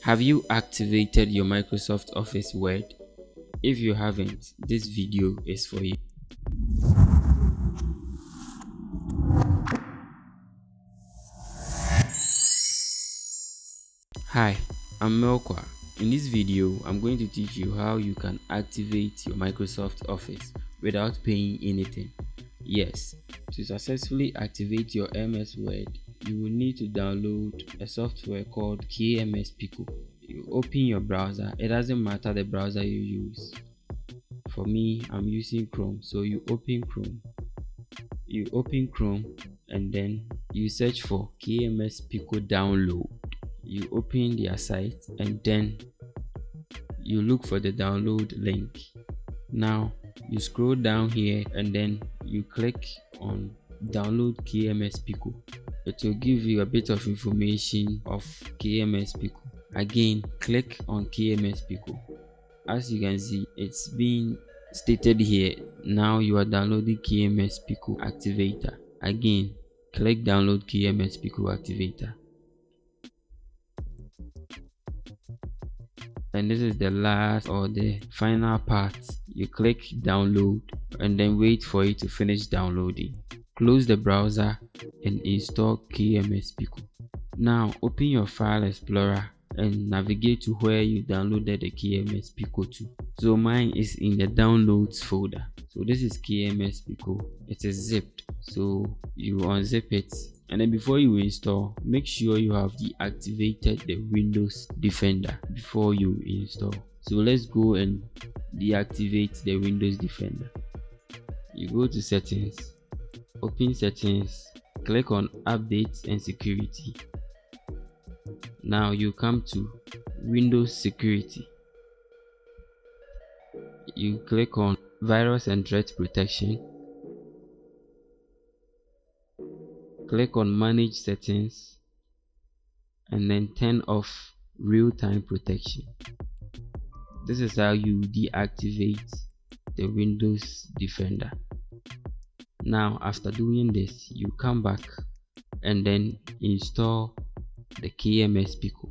Have you activated your Microsoft Office Word? If you haven't, this video is for you. Hi, I'm Melkwa. In this video, I'm going to teach you how you can activate your Microsoft Office without paying anything. Yes, to successfully activate your MS Word, you will need to download a software called KMS Pico. You open your browser. It doesn't matter the browser you use. For me, I'm using Chrome, so you open Chrome. And then you search for KMS Pico download. You open their site and then you look for the download link. Now you scroll down here and then you click on download KMS Pico. It will give you a bit of information of KMS Pico. Again, click on KMS Pico. As you can see, it's being stated here. Now you are downloading KMS Pico Activator. Again, click download KMS Pico Activator. And this is the last or the final part. You click download and then wait for it to finish downloading. Close the browser and install KMS Pico. Now open your file explorer and navigate to where you downloaded the KMS Pico to. So mine is in the downloads folder. So this is KMS Pico. It is zipped, so you unzip it, and then before you install, make sure you have deactivated the Windows Defender before you install. So let's go and deactivate the Windows Defender. You go to settings, open settings, click on updates and security. Now you come to Windows Security. You click on virus and threat protection. Click on manage settings and then turn off real-time protection. This is how you deactivate the Windows Defender. Now after doing this, you come back and then install the KMS Pico.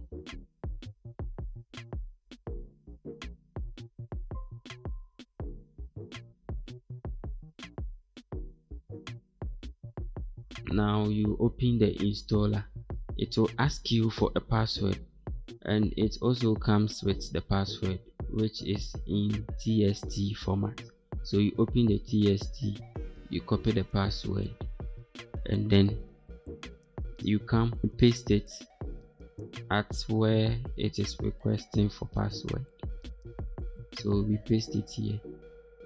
Now you open the installer. It will ask you for a password, and it also comes with the password, which is in TST format. So you open the TST, you copy the password, and then you come and paste it at where it is requesting for password. So we paste it here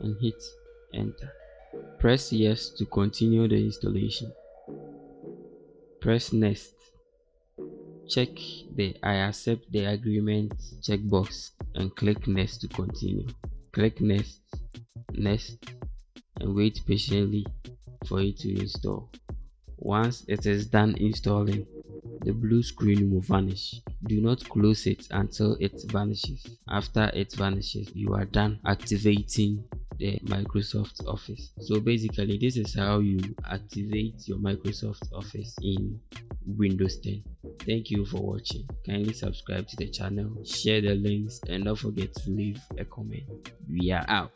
and hit enter. Press yes to continue the installation. Press next. Check the I accept the agreement checkbox and click next to continue. Click next, next, and wait patiently for it to install. Once it is done installing, the blue screen will vanish. Do not close it until it vanishes. After it vanishes, you are done activating the Microsoft Office. So basically, this is how you activate your Microsoft Office in Windows 10. Thank you for watching. Kindly subscribe to the channel, share the links, and don't forget to leave a comment. We are out.